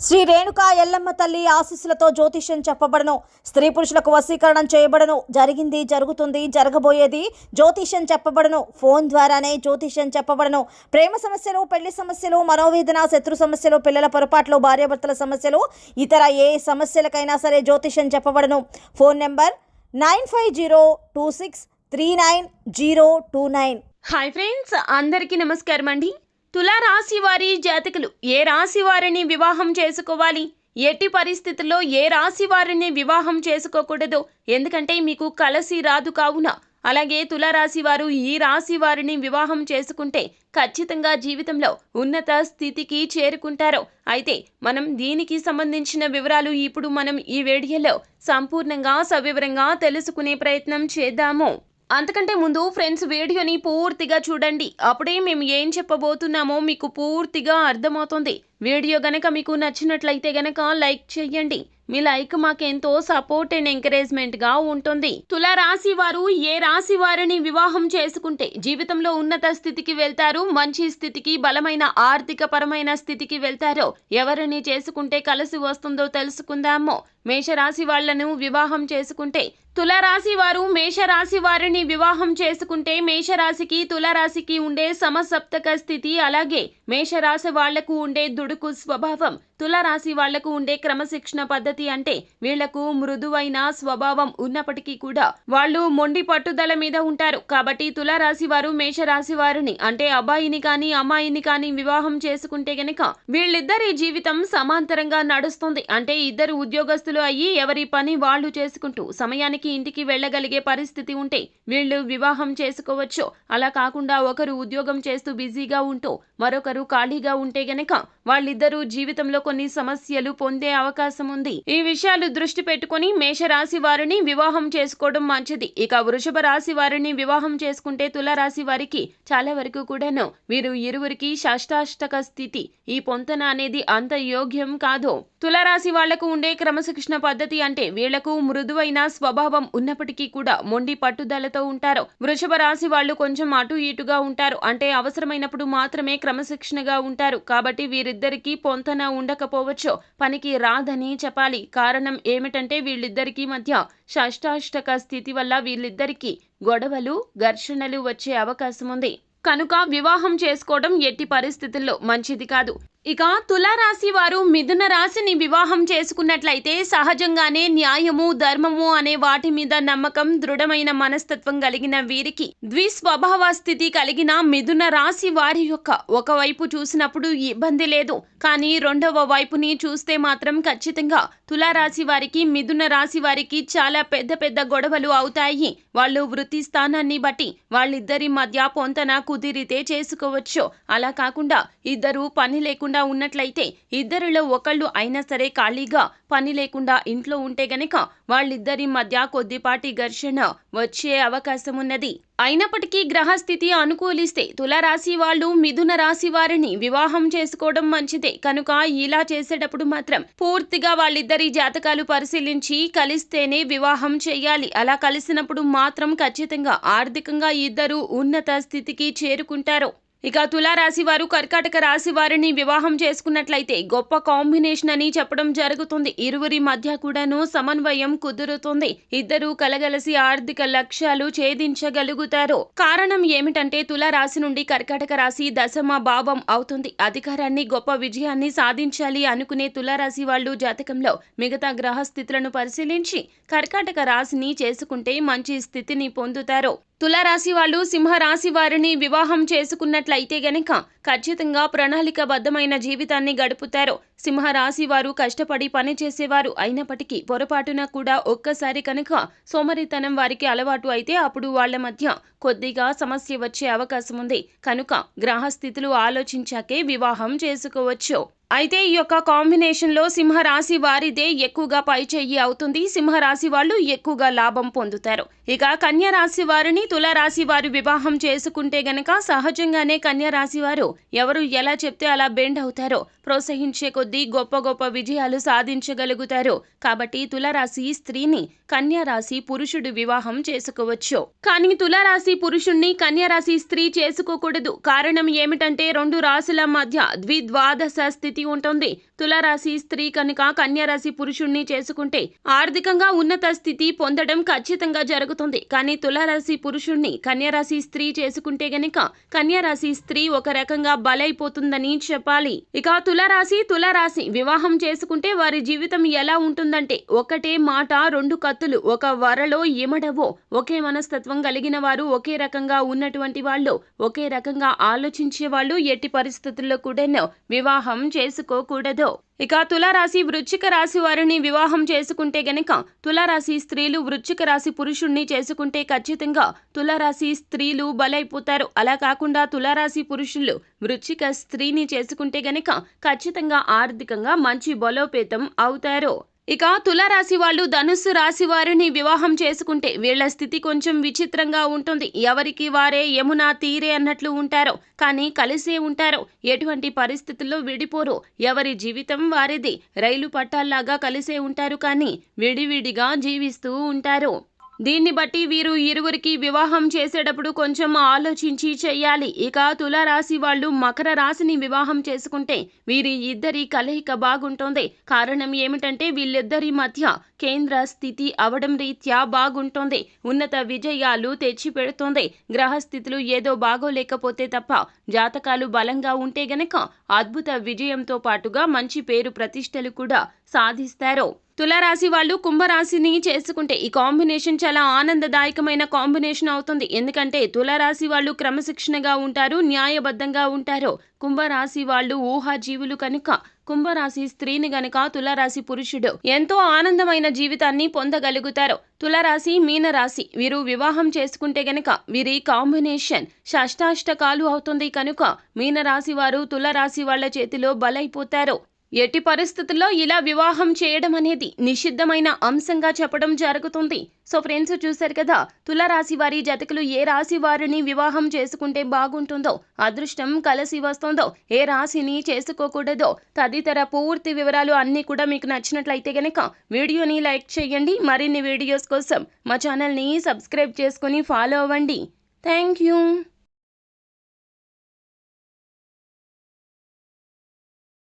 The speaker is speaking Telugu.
శ్రీ రేణుకా ఎల్లమ్మ తల్లి ఆశీస్సులతో జ్యోతిష్యం చెప్పబడను. స్త్రీ పురుషులకు వశీకరణం చేయబడను. జరిగింది, జరుగుతుంది, జరగబోయేది జ్యోతిష్యం చెప్పబడను. ఫోన్ ద్వారానే జ్యోతిష్యం చెప్పబడను. ప్రేమ సమస్యలు, పెళ్లి సమస్యలు, మనోవేదన, శత్రు సమస్యలు, పిల్లల పొరపాట్లు, భార్యాభర్తల సమస్యలు, ఇతర ఏ సమస్యలకైనా సరే జ్యోతిష్యం చెప్పబడను. Phone number 9502263929. హాయ్ ఫ్రెండ్స్, అందరికీ నమస్కారం అండి. తులా రాశి వారి జాతకులు ఏ రాశి వారిని వివాహం చేసుకోవాలి, ఎట్టి పరిస్థితుల్లో ఏ రాశి వారిని వివాహం చేసుకోకూడదు, ఎందుకంటే మీకు కలిసి రాదు కావున. అలాగే తులారాశి వారు ఈ రాశి వారిని వివాహం చేసుకుంటే ఖచ్చితంగా జీవితంలో ఉన్నత స్థితికి చేరుకుంటారు. అయితే మనం దీనికి సంబంధించిన వివరాలు ఇప్పుడు మనం ఈ వీడియోలో సంపూర్ణంగా సవివరంగా తెలుసుకునే ప్రయత్నం చేద్దాము. అంతకంటే ముందు ఫ్రెండ్స్, వీడియోని పూర్తిగా చూడండి. అప్పుడే మేము ఏం చెప్పబోతున్నామో మీకు పూర్తిగా అర్థమవుతుంది. వీడియో గనక మీకు నచ్చినట్లయితే గనక లైక్ చేయండి. మీ లైక్ మాకెంతో సపోర్ట్ అండ్ ఎంకరేజ్మెంట్ గా ఉంటుంది. తులా రాశి వారు ఏ రాశి వారిని వివాహం చేసుకుంటే జీవితంలో ఉన్నత స్థితికి వెళ్తారు, మంచి స్థితికి, బలమైన ఆర్థిక పరమైన స్థితికి వెళ్తారో, ఎవరిని చేసుకుంటే కలిసి వస్తుందో తెలుసుకుందాము. మేషరాశి వాళ్లను వివాహం చేసుకుంటే, తులారాశి వారు మేషరాశి వారిని వివాహం చేసుకుంటే మేషరాశికి తులారాశికి ఉండే సమసప్తక స్థితి, అలాగే మేషరాశి వాళ్లకు ఉండే దుడుకు స్వభావం, తులారాశి వాళ్లకు ఉండే క్రమశిక్షణ పద్ధతి, అంటే వీళ్లకు మృదువైన స్వభావం ఉన్నప్పటికీ కూడా వాళ్ళు మొండి పట్టుదల మీద ఉంటారు. కాబట్టి తులారాశి వారు మేషరాశి వారిని, అంటే అబ్బాయిని కానీ అమ్మాయిని కానీ వివాహం చేసుకుంటే గనక వీళ్ళిద్దరి జీవితం సమాంతరంగా నడుస్తుంది. అంటే ఇద్దరు ఉద్యోగస్తులు అయ్యి ఎవరి పని వాళ్ళు చేసుకుంటూ సమయానికి ఇంటికి వెళ్ళగలిగే పరిస్థితి ఉంటే వీళ్ళు వివాహం చేసుకోవచ్చు. అలా కాకుండా ఒకరు ఉద్యోగం చేస్తూ బిజీగా ఉంటూ మరొకరు ఖాళీగా ఉంటే గనక వాళ్ళిద్దరూ జీవితంలో కొన్ని సమస్యలు పొందే అవకాశం ఉంది. ఈ విషయాలు దృష్టి పెట్టుకుని మేషరాశి వారిని వివాహం చేసుకోవడం మంచిది. ఇక వృషభ రాశి వారిని వివాహం చేసుకుంటే తులారాశి వారికి చాలా వరకు కూడాను వీరు ఇరువురికి షష్టాష్టక స్థితి, ఈ పొంతన అనేది అంత యోగ్యం కాదు. తులారాశి వాళ్లకు ఉండే క్రమశిక్షణ పద్ధతి, అంటే వీళ్లకు మృదువైన స్వభావం ఉన్నప్పటికీ కూడా మొండి పట్టుదలతో ఉంటారు. వృషభ రాశి వాళ్ళు కొంచెం అటు ఇటుగా ఉంటారు, అంటే అవసరమైనప్పుడు మాత్రమే క్రమశిక్షణగా ఉంటారు. కాబట్టి వీరిద్దరికీ పొంతన ఉండకపోవచ్చు, పనికి రాదని చెప్పాలి. కారణం ఏమిటంటే వీళ్ళిద్దరికీ మధ్య షష్టాష్టక స్థితి వల్ల వీళ్ళిద్దరికీ గొడవలు, ఘర్షణలు వచ్చే అవకాశం ఉంది. కనుక వివాహం చేసుకోవడం ఎట్టి పరిస్థితుల్లో మంచిది కాదు. ఇక తులారాశి వారు మిథున రాశిని వివాహం చేసుకున్నట్లయితే సహజంగానే న్యాయము, ధర్మము అనే వాటి మీద నమ్మకం, దృఢమైన మనస్తత్వం కలిగిన వీరికి ద్విస్వభావ స్థితి కలిగిన మిథున రాశి వారి యొక్క ఒకవైపు చూసినప్పుడు ఇబ్బంది లేదు, కానీ రెండవ వైపుని చూస్తే మాత్రం ఖచ్చితంగా తులారాశి వారికి, మిథున రాశి వారికి చాలా పెద్ద పెద్ద గొడవలు అవుతాయి. వాళ్ళు వృత్తి స్థానాన్ని బట్టి వాళ్ళిద్దరి మధ్య పొంతన కుదిరితే చేసుకోవచ్చు. అలా కాకుండా ఇద్దరు పని లేకుండా ఉన్నట్లయితే, ఇద్దరిలో ఒకళ్ళు అయినా సరే ఖాళీగా పని లేకుండా ఇంట్లో ఉంటే గనక వాళ్ళిద్దరి మధ్య కొద్దిపాటి ఘర్షణ వచ్చే అవకాశం ఉన్నది. అయినప్పటికీ గ్రహస్థితి అనుకూలిస్తే తులారాశి వాళ్ళు మిథున రాశి వారిని వివాహం చేసుకోవడం మంచిదే. కనుక ఇలా చేసేటప్పుడు మాత్రం పూర్తిగా వాళ్ళిద్దరి జాతకాలు పరిశీలించి కలిస్తేనే వివాహం చేయాలి. అలా కలిసినప్పుడు మాత్రం ఖచ్చితంగా ఆర్థికంగా ఇద్దరు ఉన్నత స్థితికి చేరుకుంటారు. ఇక తులారాశి వారు కర్కాటక రాశి వారిని వివాహం చేసుకున్నట్లయితే గొప్ప కాంబినేషన్ అని చెప్పడం జరుగుతుంది. ఇరువురి మధ్య కూడాను సమన్వయం కుదురుతుంది. ఇద్దరు కలగలసి ఆర్థిక లక్ష్యాలు ఛేదించగలుగుతారు. కారణం ఏమిటంటే తులారాశి నుండి కర్కాటక రాశి దశమ భావం అవుతుంది. అధికారాన్ని, గొప్ప విజయాన్ని సాధించాలి అనుకునే తులారాశి వాళ్ళు జాతకంలో మిగతా గ్రహ స్థితులను పరిశీలించి కర్కాటక రాశిని చేసుకుంటే మంచి స్థితిని పొందుతారు. తులారాశి వాళ్ళు సింహరాశి వారిని వివాహం చేసుకున్నట్లయితే గనక ఖచ్చితంగా ప్రణాళికబద్ధమైన జీవితాన్ని గడుపుతారు. సింహరాశి వారు కష్టపడి పని చేసేవారు అయినప్పటికీ పొరపాటున కూడా ఒక్కసారి కనుక సోమరితనం వారికి అలవాటు అయితే అప్పుడు వాళ్ల మధ్య కొద్దిగా సమస్య వచ్చే అవకాశం ఉంది. కనుక గ్రహస్థితులు ఆలోచించాకే వివాహం చేసుకోవచ్చు. అయితే ఈ యొక్క కాంబినేషన్ లో సింహరాశి వారిదే ఎక్కువగా పైచేయి అవుతుంది. సింహరాశి వాళ్ళు ఎక్కువగా లాభం పొందుతారు. ఇక కన్యా రాశి వారిని తులారాశి వారు వివాహం చేసుకుంటే గనక సహజంగానే కన్యా రాశి వారు ఎవరు ఎలా చెప్తే అలా బెండ్ అవుతారో, ప్రోత్సహించే కొద్దీ గొప్ప గొప్ప విజయాలు సాధించగలుగుతారు. కాబట్టి తులారాశి స్త్రీని కన్యా రాశి పురుషుడు వివాహం చేసుకోవచ్చు. కానీ తులారాశి పురుషుణ్ణి కన్యా రాశి స్త్రీ చేసుకోకూడదు. కారణం ఏమిటంటే రెండు రాశుల మధ్య ద్విద్వాదశ స్థితి ఉంటుంది. తులారాశి స్త్రీ కనుక కన్యారాశి పురుషుణ్ణి చేసుకుంటే ఆర్థికంగా ఉన్నత స్థితి పొందడం ఖచ్చితంగా జరుగుతుంది. కానీ తులారాశి పురుషుణ్ణి కన్యారాశి స్త్రీ చేసుకుంటే గనక కన్యారాశి స్త్రీ ఒక రకంగా బలైపోతుందని చెప్పాలి. ఇక తులారాశి వివాహం చేసుకుంటే వారి జీవితం ఎలా ఉంటుందంటే ఒకటే మాట రెండు కత్తులు, ఒక వరలో ఇమడవో. ఒకే మనస్తత్వం కలిగిన వారు, ఒకే రకంగా ఉన్నటువంటి వాళ్ళు, ఒకే రకంగా ఆలోచించే వాళ్ళు ఎట్టి పరిస్థితుల్లో కూడా వివాహం చేసుకోకూడదు. ఇక తులారాశి వృశ్చిక రాశి వారిని వివాహం చేసుకుంటే గనక తులారాశి స్త్రీలు వృశ్చిక రాశి పురుషుణ్ణి చేసుకుంటే ఖచ్చితంగా తులారాశి స్త్రీలు బలైపోతారు. అలా కాకుండా తులారాశి పురుషులు వృశ్చిక స్త్రీని చేసుకుంటే గనక ఖచ్చితంగా ఆర్థికంగా మంచి బలోపేతం అవుతారు. ఇక తులారాశి వాళ్ళు ధనుస్సు రాశి వారిని వివాహం చేసుకుంటే వీళ్ల స్థితి కొంచెం విచిత్రంగా ఉంటుంది. ఎవరికి వారే యమునా తీరే అన్నట్లు ఉంటారు, కానీ కలిసే ఉంటారు. ఎటువంటి పరిస్థితుల్లో విడిపోరు. ఎవరి జీవితం వారిది. రైలు పట్టాల్లాగా కలిసే ఉంటారు, కానీ విడివిడిగా జీవిస్తూ ఉంటారు. దీన్ని బట్టి వీరు ఇరువురికి వివాహం చేసేటప్పుడు కొంచెం ఆలోచించి చెయ్యాలి. ఇక తులారాశి వాళ్ళు మకర రాశిని వివాహం చేసుకుంటే వీరి ఇద్దరి కలయిక బాగుంటుంది. కారణం ఏమిటంటే వీళ్ళిద్దరి మధ్య కేంద్ర స్థితి అవడం రీత్యా బాగుంటుంది. ఉన్నత విజయాలు తెచ్చి పెడుతుంది. గ్రహస్థితులు ఏదో బాగోలేకపోతే తప్ప జాతకాలు బలంగా ఉంటే గనక అద్భుత విజయంతో పాటుగా మంచి పేరు ప్రతిష్టలు కూడా సాధిస్తారు. తులారాశి వాళ్ళు కుంభరాశిని చేసుకుంటే ఈ కాంబినేషన్ చాలా ఆనందదాయకమైన కాంబినేషన్ అవుతుంది. ఎందుకంటే తులారాశి వాళ్ళు క్రమశిక్షణగా ఉంటారు, న్యాయబద్ధంగా ఉంటారు. కుంభరాశి వాళ్ళు ఊహాజీవులు కనుక కుంభరాశి స్త్రీని గనుక తులారాశి పురుషుడు ఎంతో ఆనందమైన జీవితాన్ని పొందగలుగుతారు. తులారాశి మీనరాశి వీరు వివాహం చేసుకుంటే గనక వీరి కాంబినేషన్ షష్టాష్టకాలు అవుతుంది. కనుక మీనరాశి వారు తులారాశి వాళ్ళ చేతిలో బలైపోతారు. ఎట్టి పరిస్థితుల్లో ఇలా వివాహం చేయడం అనేది నిషిద్ధమైన అంశంగా చెప్పడం జరుగుతుంది. సో ఫ్రెండ్స్, చూశారు కదా తులారాశి వారి జాతకులు ఏ రాశి వారిని వివాహం చేసుకుంటే బాగుంటుందో, అదృష్టం కలిసి వస్తుందో, ఏ రాశిని చేసుకోకూడదో తదితర పూర్తి వివరాలు అన్నీ కూడా మీకు నచ్చినట్లయితే గనక వీడియోని లైక్ చేయండి. మరిన్ని వీడియోస్ కోసం మా ఛానల్ని సబ్స్క్రైబ్ చేసుకుని ఫాలో అవ్వండి. Thank you.